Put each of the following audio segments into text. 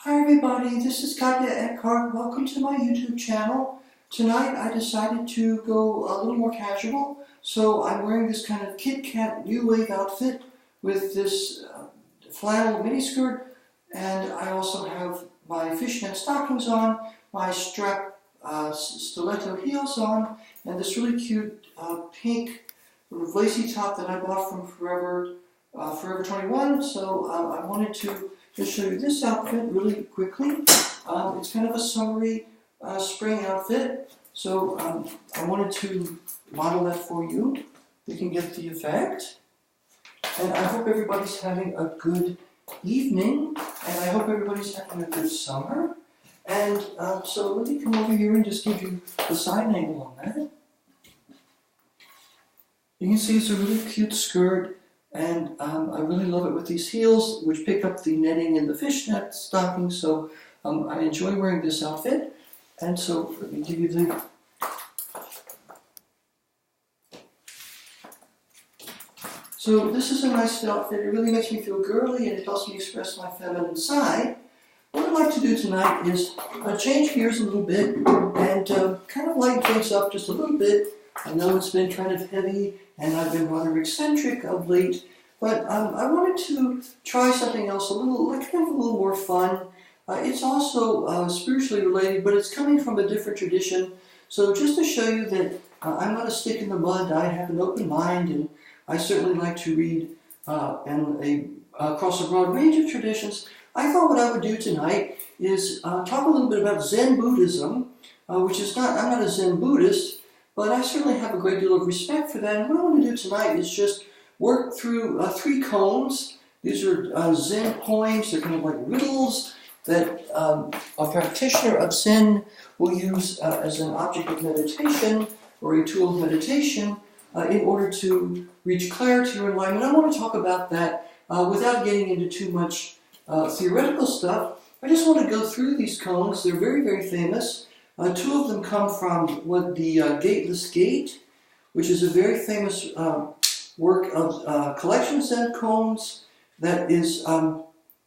Hi everybody, this is Kitten Katt. Welcome to my YouTube channel. Tonight I decided to go a little more casual, so I'm wearing this kind of Kitten Katt new wave outfit with this flannel miniskirt, and I also have my fishnet stockings on, my strap stiletto heels on, and this really cute pink sort of lacy top that I bought from Forever 21. So I wanted to just show you this outfit really quickly. It's kind of a summery spring outfit, so I wanted to model that for you. You can get the effect. And I hope everybody's having a good evening, and I hope everybody's having a good summer. And so let me come over here and just give you the side angle on that. You can see it's a really cute skirt. And I really love it with these heels, which pick up the netting in the fishnet stocking. So I enjoy wearing this outfit. And so let me give you the... So this is a nice outfit. It really makes me feel girly, and it helps me express my feminine side. What I'd like to do tonight is change gears a little bit and kind of lighten things up just a little bit. I know it's been kind of heavy, and I've been rather eccentric of late, but I wanted to try something else, a little more fun. It's also spiritually related, but it's coming from a different tradition. So just to show you that I'm not a stick in the mud, I have an open mind, and I certainly like to read across a broad range of traditions. I thought what I would do tonight is talk a little bit about Zen Buddhism, which is not, I'm not a Zen Buddhist, but I certainly have a great deal of respect for that. And what I want to do tonight is just work through 3 koans. These are Zen poems. They're kind of like riddles that a practitioner of Zen will use as an object of meditation or a tool of meditation in order to reach clarity or enlightenment. I want to talk about that without getting into too much theoretical stuff. I just want to go through these koans. They're very, very famous. 2 of them come from the Gateless Gate, which is a very famous work of collection of Zen koans that is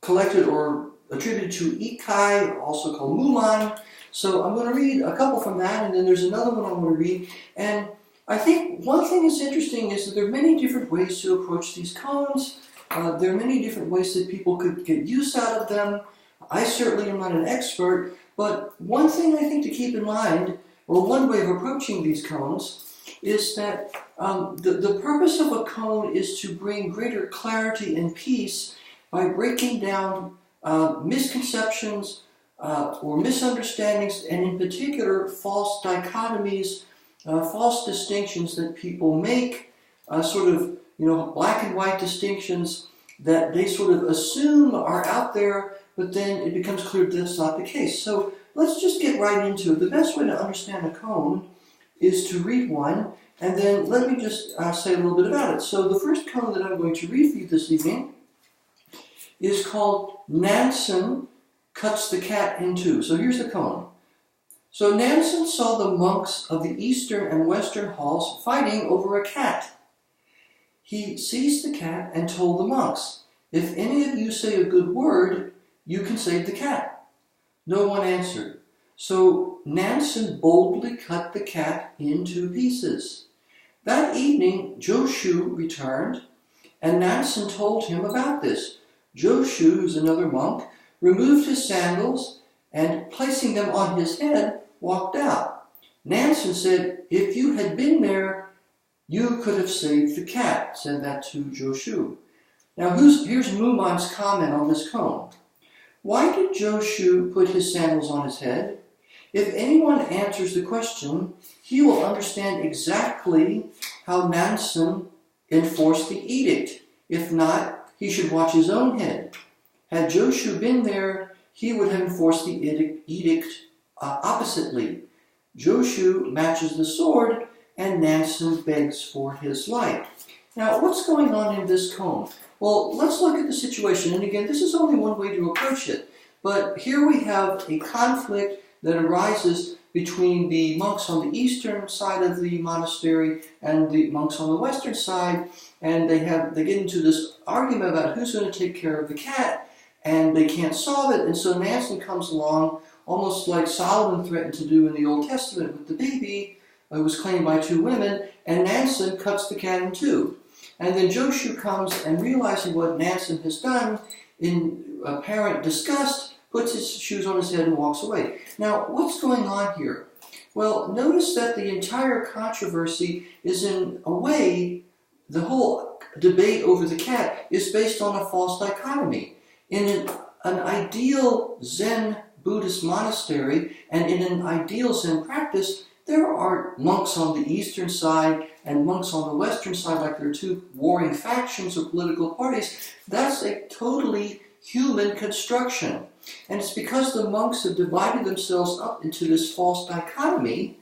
collected or attributed to Ikai, also called Mulan. So I'm going to read a couple from that, and then there's another one I want to read. And I think one thing that's interesting is that there are many different ways to approach these koans. There are many different ways that people could get use out of them. I certainly am not an expert, but one thing I think to keep in mind, or one way of approaching these koans, is that the purpose of a koan is to bring greater clarity and peace by breaking down misconceptions or misunderstandings, and in particular false dichotomies, false distinctions that people make, sort of black and white distinctions that they sort of assume are out there, but then it becomes clear that that's not the case. So let's just get right into it. The best way to understand a koan is to read one, and then let me just say a little bit about it. So the first koan that I'm going to read for you this evening is called Nansen Cuts the Cat in Two. So here's the koan. So Nansen saw the monks of the eastern and western halls fighting over a cat. He seized the cat and told the monks, "If any of you say a good word, you can save the cat." No one answered. So Nansen boldly cut the cat in 2 pieces. That evening, Xoxo returned, and Nansen told him about this. Xoxo, who's another monk, removed his sandals and, placing them on his head, walked out. Nansen said, "If you had been there, you could have saved the cat," said that to Xoxo. Now here's Muman's comment on this koan. Why did Xoxo put his sandals on his head? If anyone answers the question, he will understand exactly how Nansen enforced the edict. If not, he should watch his own head. Had Xoxo been there, he would have enforced the edict oppositely. Xoxo matches the sword, and Nansen begs for his life. Now, what's going on in this koan? Well, let's look at the situation. And again, this is only one way to approach it. But here we have a conflict that arises between the monks on the eastern side of the monastery and the monks on the western side. And they get into this argument about who's going to take care of the cat. and they can't solve it. And so Nansen comes along, almost like Solomon threatened to do in the Old Testament with the baby. It was claimed by two women, and Nansen cuts the cat in two. And then xoxo comes and, realizing what Nansen has done, in apparent disgust, puts his shoes on his head and walks away. Now, what's going on here? Well, notice that the entire controversy is, in a way, the whole debate over the cat is based on a false dichotomy. In an ideal Zen Buddhist monastery and in an ideal Zen practice, there are monks on the eastern side and monks on the western side, like there are two warring factions or political parties. That's a totally human construction. And it's because the monks have divided themselves up into this false dichotomy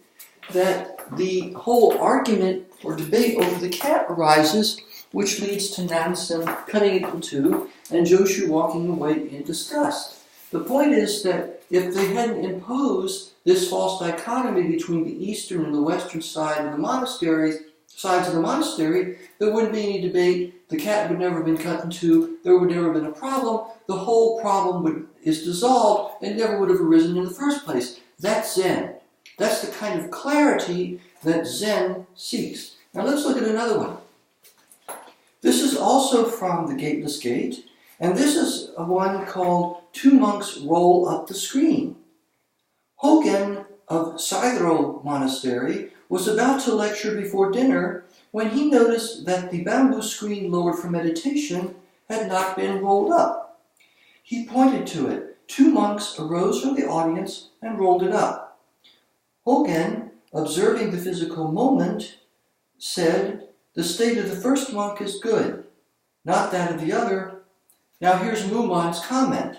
that the whole argument or debate over the cat arises, which leads to Nansen cutting it in two and xoxo walking away in disgust. The point is that if they hadn't imposed this false dichotomy between the eastern and the western sides of the monastery, there wouldn't be any debate. The cat would never have been cut in two. There would never have been a problem. The whole problem is dissolved and never would have arisen in the first place. That's Zen. That's the kind of clarity that Zen seeks. Now let's look at another one. This is also from The Gateless Gate, and this is one called Two Monks Roll Up the Screen. Hogen of Saidro Monastery was about to lecture before dinner when he noticed that the bamboo screen lowered for meditation had not been rolled up. He pointed to it. Two monks arose from the audience and rolled it up. Hogen, observing the physical moment, said, "The state of the first monk is good, not that of the other." Now here's Mumon's comment.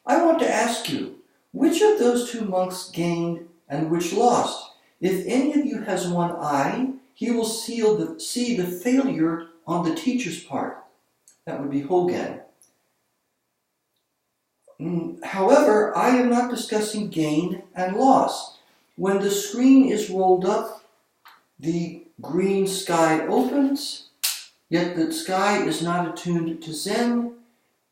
"I want to ask you, which of those two monks gained and which lost? If any of you has one eye, he will see the failure on the teacher's part." That would be Hogen. However, I am not discussing gain and loss. When the screen is rolled up, the green sky opens, yet the sky is not attuned to Zen.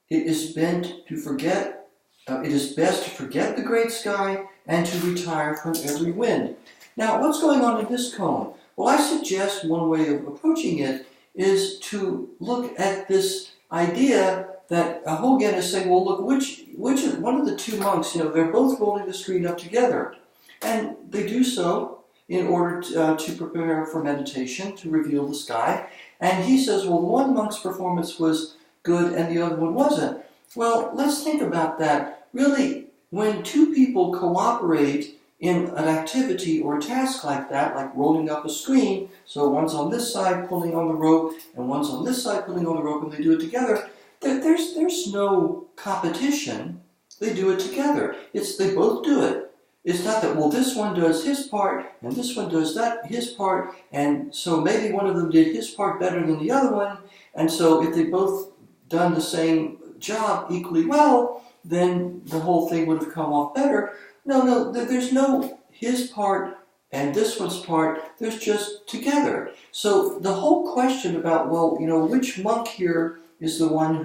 It is best to forget the great sky and to retire from every wind. Now, what's going on in this koan? Well, I suggest one way of approaching it is to look at this idea that Hogen is saying, well, look, which one of the two monks, they're both rolling the screen up together. And they do so in order to prepare for meditation, to reveal the sky. And he says, well, one monk's performance was good and the other one wasn't. Well, let's think about that. Really, when two people cooperate in an activity or a task like that, like rolling up a screen, so one's on this side pulling on the rope and one's on this side pulling on the rope, and they do it together, there's no competition. They do it together. They both do it. It's not that, well, this one does his part and this one does his part, and so maybe one of them did his part better than the other one, and so if they both done the same job equally well, then the whole thing would have come off better. No, there's no his part and this one's part, there's just together. So the whole question about, well, which monk here is the one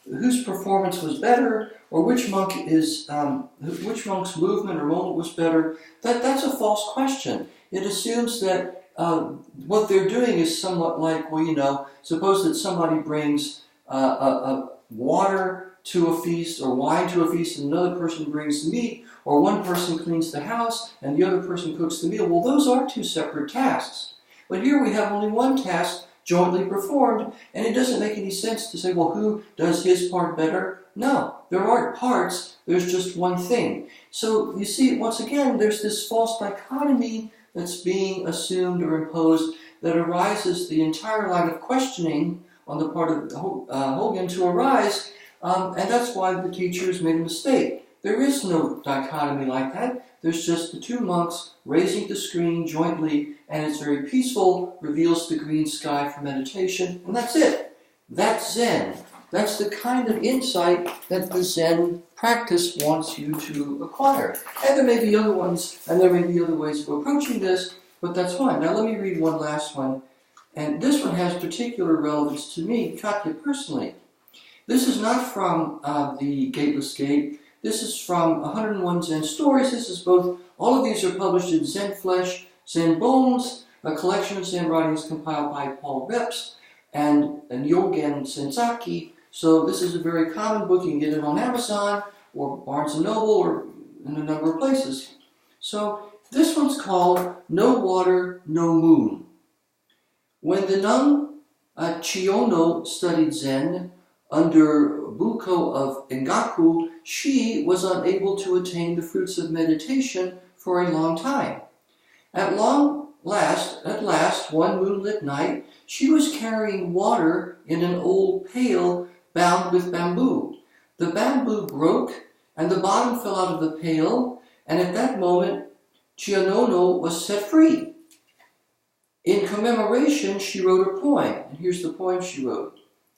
whose performance was better, or which monk's movement or moment was better, that's a false question. It assumes that what they're doing is somewhat like, well, suppose that somebody brings water to a feast or wine to a feast, and another person brings the meat, or one person cleans the house and the other person cooks the meal. Well, those are two separate tasks. But here we have only one task jointly performed, and it doesn't make any sense to say, well, who does his part better? No, there aren't parts, there's just one thing. So you see, once again, there's this false dichotomy that's being assumed or imposed that arises, the entire line of questioning on the part of Hogen to arise, and that's why the teachers made a mistake. There is no dichotomy like that. There's just the two monks raising the screen jointly, and it's very peaceful, reveals the green sky for meditation, and that's it. That's Zen. That's the kind of insight that the Zen practice wants you to acquire. And there may be other ones, and there may be other ways of approaching this, but that's fine. Now let me read one last one. And this one has particular relevance to me, Katje, personally. This is not from the Gateless Gate. This is from 101 Zen Stories. This is both, all of these are published in Zen Flesh, Zen Bones, a collection of Zen writings compiled by Paul Reps, and Nyogen Senzaki. So this is a very common book. You can get it on Amazon or Barnes & Noble or in a number of places. So this one's called No Water, No Moon. When the nun Chiyono studied Zen under Buko of Engaku, she was unable to attain the fruits of meditation for a long time. At last, one moonlit night, she was carrying water in an old pail bound with bamboo. The bamboo broke, and the bottom fell out of the pail, and at that moment, Chiyono was set free. In commemoration, she wrote a poem, and here's the poem she wrote.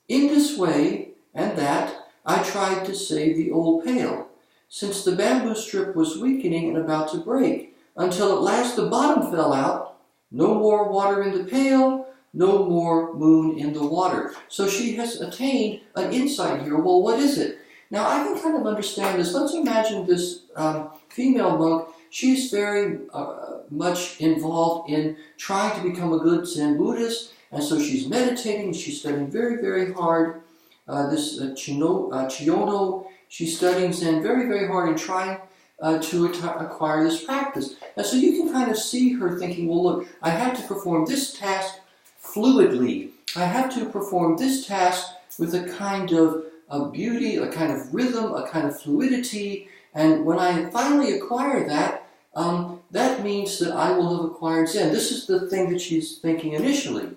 In this way and that, I tried to save the old pail, since the bamboo strip was weakening and about to break, until at last the bottom fell out. No more water in the pail, no more moon in the water. So she has attained an insight here. Well, what is it? Now, I can kind of understand this. Let's imagine this female monk. She's very much involved in trying to become a good Zen Buddhist, and so she's meditating. She's studying very, very hard. Chiyono, she's studying Zen very, very hard and trying to acquire this practice. And so you can kind of see her thinking, well, look, I have to perform this task fluidly. I have to perform this task with a kind of beauty, a kind of rhythm, a kind of fluidity. And when I finally acquire that, that means that I will have acquired Zen. This is the thing that she's thinking initially.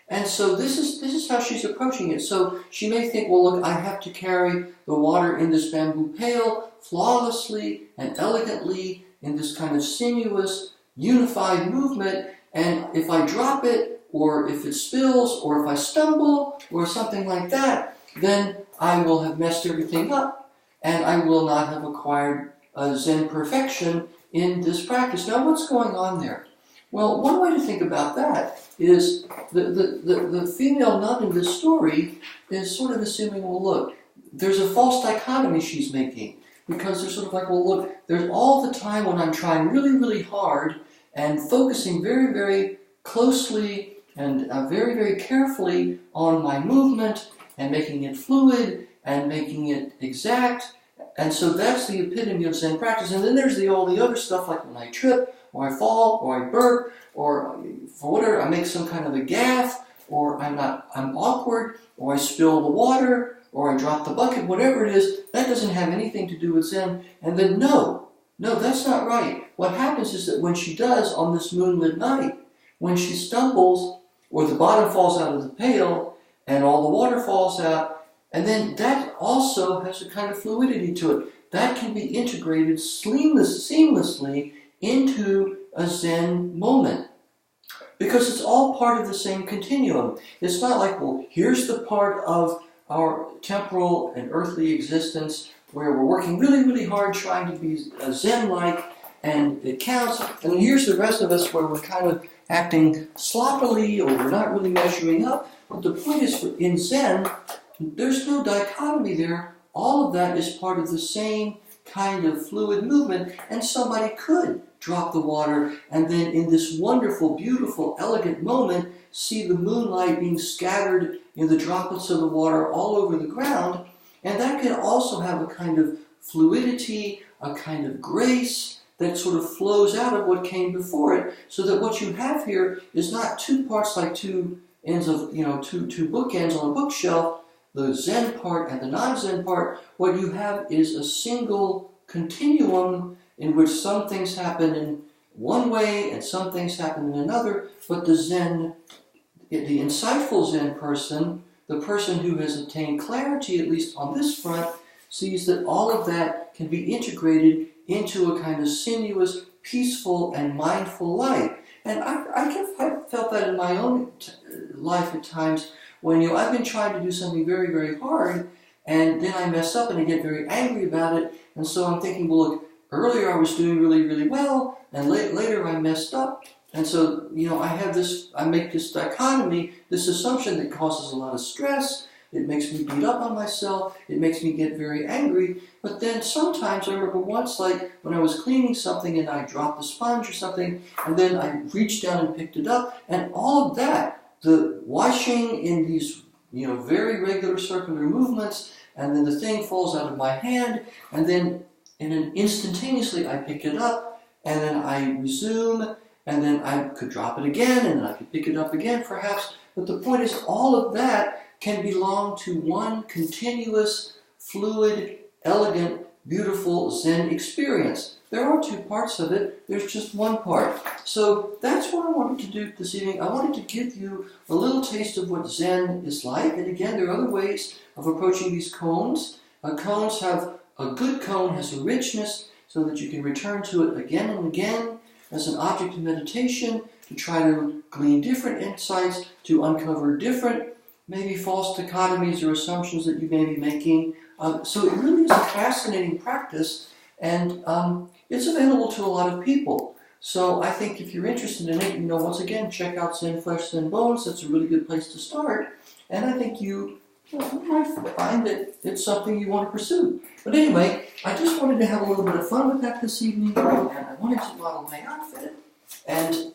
And so this is how she's approaching it. So she may think, well, look, I have to carry the water in this bamboo pail flawlessly and elegantly in this kind of sinuous, unified movement. And if I drop it, or if it spills, or if I stumble, or something like that, then I will have messed everything up, and I will not have acquired Zen perfection in this practice. Now, what's going on there? Well, one way to think about that is the female nun in this story is sort of assuming, well, look, there's a false dichotomy she's making, because they're sort of like, well, look, there's all the time when I'm trying really, really hard and focusing very, very closely and very, very carefully on my movement and making it fluid and making it exact. And so that's the epitome of Zen practice. And then there's all the other stuff, like when I trip, or I fall, or I burp, or for whatever, I make some kind of a gaffe, or I'm awkward, or I spill the water, or I drop the bucket, whatever it is, that doesn't have anything to do with Zen. And then no, that's not right. What happens is that when she does on this moonlit night, when she stumbles, or the bottom falls out of the pail, and all the water falls out, and then that also has a kind of fluidity to it. That can be integrated seamlessly into a Zen moment, because it's all part of the same continuum. It's not like, well, here's the part of our temporal and earthly existence where we're working really, really hard trying to be Zen-like, and it counts, and here's the rest of us where we're kind of acting sloppily, or we're not really measuring up. But the point is, in Zen, there's no dichotomy there. All of that is part of the same kind of fluid movement, and somebody could drop the water and then in this wonderful, beautiful, elegant moment see the moonlight being scattered in the droplets of the water all over the ground, and that can also have a kind of fluidity, a kind of grace that sort of flows out of what came before it, so that what you have here is not two parts like two ends of, two bookends on a bookshelf, the Zen part and the non-Zen part. What you have is a single continuum in which some things happen in one way and some things happen in another, but the insightful Zen person, the person who has attained clarity, at least on this front, sees that all of that can be integrated into a kind of sinuous, peaceful, and mindful life. And I've felt that in my own life at times when I've been trying to do something very, very hard, and then I mess up and I get very angry about it, and so I'm thinking, well, look, earlier I was doing really, really well, and later I messed up, and so I make this dichotomy, this assumption that causes a lot of stress, It makes me beat up on myself. It makes me get very angry. But then sometimes, I remember once, like when I was cleaning something and I dropped the sponge or something, and then I reached down and picked it up, and all of that, the washing in these, very regular circular movements, and then the thing falls out of my hand, and then instantaneously I pick it up, and then I resume, and then I could drop it again, and then I could pick it up again perhaps. But the point is, all of that can belong to one continuous, fluid, elegant, beautiful Zen experience. There aren't two parts of it, there's just one part. So that's what I wanted to do this evening. I wanted to give you a little taste of what Zen is like. And again, there are other ways of approaching these koans. Koans have, a good koan has a richness so that you can return to it again and again as an object of meditation, to try to glean different insights, to uncover different, maybe false dichotomies or assumptions that you may be making. So it really is a fascinating practice, and it's available to a lot of people. So I think if you're interested in it, once again, check out Zen Flesh, Zen Bones. That's a really good place to start. And I think you might find that it's something you want to pursue. But anyway, I just wanted to have a little bit of fun with that this evening, and I wanted to model my outfit. And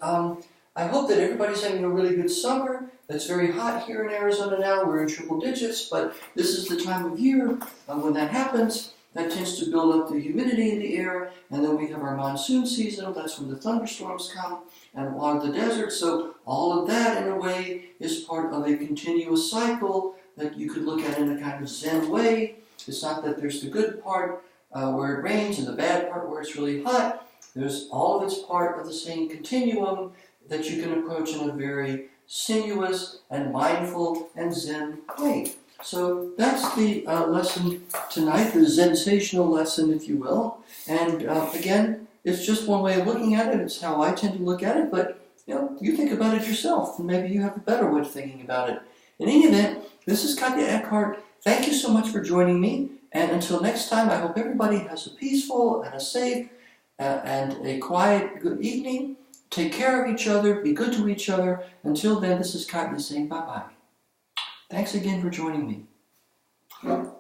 I hope that everybody's having a really good summer. It's very hot here in Arizona now. We're in triple digits, but this is the time of year when that happens. That tends to build up the humidity in the air, and then we have our monsoon season. That's when the thunderstorms come and a lot of the desert. So all of that, in a way, is part of a continuous cycle that you could look at in a kind of Zen way. It's not that there's the good part where it rains and the bad part where it's really hot. There's all of it's part of the same continuum that you can approach in a very sinuous and mindful and Zen way. So that's the lesson tonight, the sensational lesson, if you will. And again, it's just one way of looking at it. It's how I tend to look at it, but you think about it yourself, and maybe you have a better way of thinking about it. In any event, this is Katje. Thank you so much for joining me, and until next time, I hope everybody has a peaceful and a safe and a quiet, good evening. Take care of each other, be good to each other. Until then, this is Katje saying bye-bye. Thanks again for joining me.